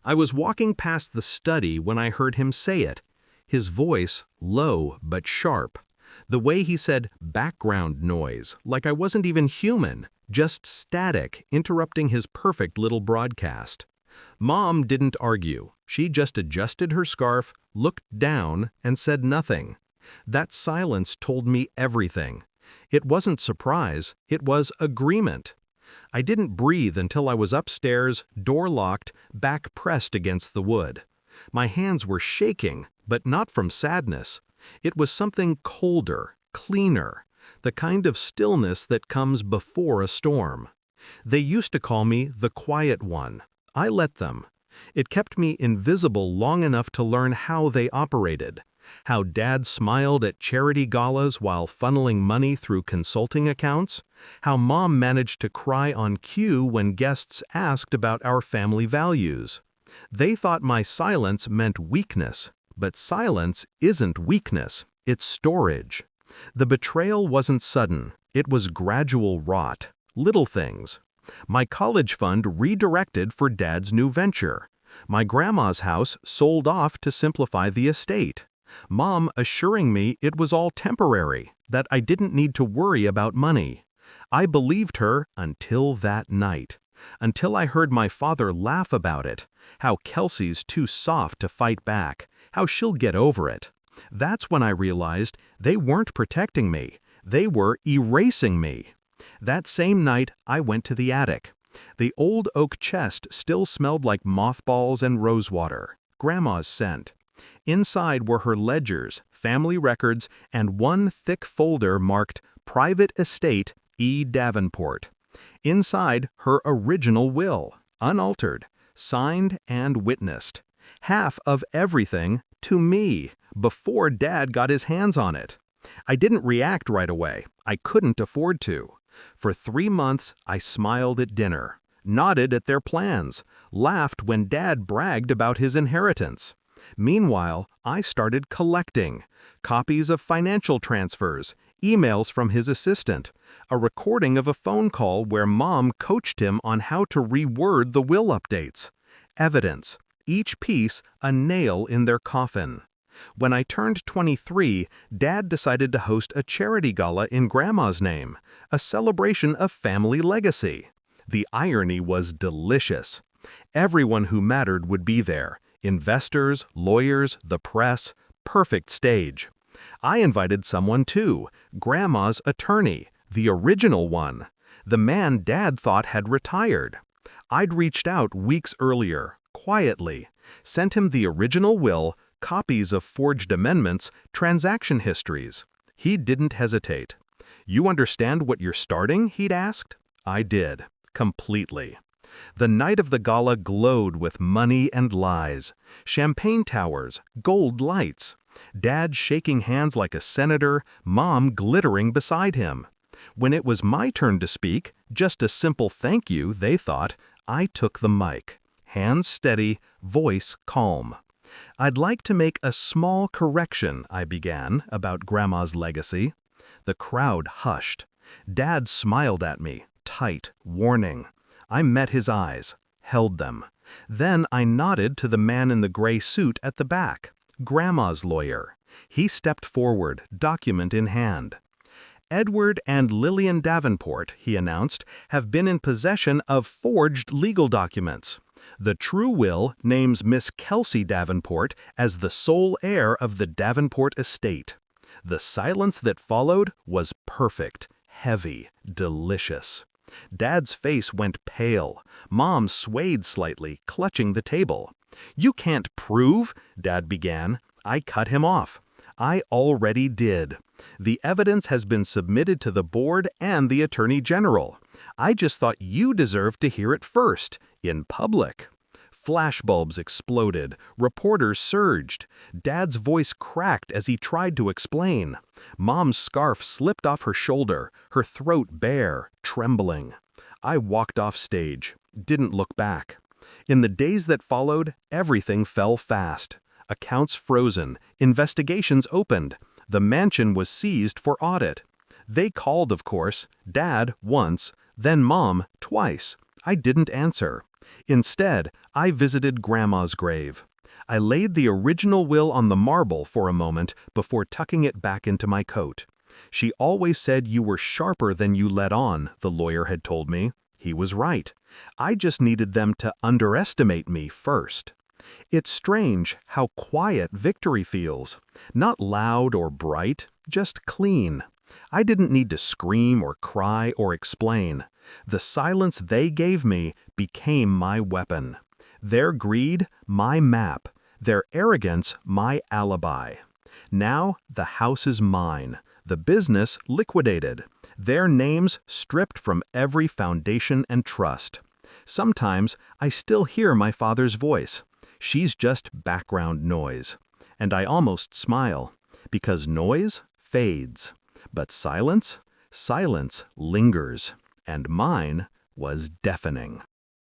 I was walking past the study when I heard him say it. His voice, low but sharp. The way he said background noise, like I wasn't even human, just static, interrupting his perfect little broadcast. Mom didn't argue. She just adjusted her scarf, looked down, and said nothing. That silence told me everything. It wasn't surprise, it was agreement. I didn't breathe until I was upstairs, door locked, back pressed against the wood. My hands were shaking, but not from sadness. It was something colder, cleaner, the kind of stillness that comes before a storm. They used to call me the quiet one. I let them. It kept me invisible long enough to learn how they operated. How Dad smiled at charity galas while funneling money through consulting accounts. How Mom managed to cry on cue when guests asked about our family values. They thought my silence meant weakness, but silence isn't weakness, it's storage. The betrayal wasn't sudden, it was gradual rot, little things. My college fund redirected for Dad's new venture. My grandma's house sold off to simplify the estate. Mom assuring me it was all temporary, that I didn't need to worry about money. I believed her until that night. Until I heard my father laugh about it, how Kelsey's too soft to fight back, how she'll get over it. That's when I realized they weren't protecting me, they were erasing me. That same night, I went to the attic. The old oak chest still smelled like mothballs and rosewater, Grandma's scent. Inside were her ledgers, family records, and one thick folder marked Private Estate E. Davenport. Inside, her original will, unaltered, signed and witnessed. Half of everything to me, before Dad got his hands on it. I didn't react right away. I couldn't afford to. For 3 months, I smiled at dinner, nodded at their plans, laughed when Dad bragged about his inheritance. Meanwhile, I started collecting copies of financial transfers, emails from his assistant, a recording of a phone call where Mom coached him on how to reword the will updates. Evidence, each piece a nail in their coffin. When I turned 23, Dad decided to host a charity gala in Grandma's name, a celebration of family legacy. The irony was delicious. Everyone who mattered would be there. Investors, lawyers, the press, perfect stage. I invited someone too, Grandma's attorney, the original one, the man Dad thought had retired. I'd reached out weeks earlier, quietly, sent him the original will, copies of forged amendments, transaction histories. He didn't hesitate. "You understand what you're starting?" he'd asked. I did, completely. The night of the gala glowed with money and lies. Champagne towers, gold lights. Dad shaking hands like a senator, Mom glittering beside him. When it was my turn to speak, just a simple thank you, they thought, I took the mic. Hands steady, voice calm. "I'd like to make a small correction," I began, about Grandma's legacy. The crowd hushed. Dad smiled at me, tight, warning. I met his eyes, held them. Then I nodded to the man in the gray suit at the back, Grandma's lawyer. He stepped forward, document in hand. "Edward and Lillian Davenport," he announced, "have been in possession of forged legal documents. The true will names Miss Kelsey Davenport as the sole heir of the Davenport estate." The silence that followed was perfect, heavy, delicious. Dad's face went pale. Mom swayed slightly, clutching the table. "You can't prove," Dad began. I cut him off. "I already did. The evidence has been submitted to the board and the Attorney General. I just thought you deserved to hear it first, in public." Flashbulbs exploded. Reporters surged. Dad's voice cracked as he tried to explain. Mom's scarf slipped off her shoulder, her throat bare, trembling. I walked off stage, didn't look back. In the days that followed, everything fell fast. Accounts frozen, investigations opened. The mansion was seized for audit. They called, of course, Dad once, then Mom twice. I didn't answer. Instead, I visited Grandma's grave. I laid the original will on the marble for a moment before tucking it back into my coat. She always said you were sharper than you let on, the lawyer had told me. He was right. I just needed them to underestimate me first. It's strange how quiet victory feels. Not loud or bright, just clean. I didn't need to scream or cry or explain. The silence they gave me became my weapon. Their greed, my map. Their arrogance, my alibi. Now the house is mine. The business liquidated. Their names stripped from every foundation and trust. Sometimes I still hear my father's voice. She's just background noise. And I almost smile, because noise fades. But silence lingers, and mine was deafening.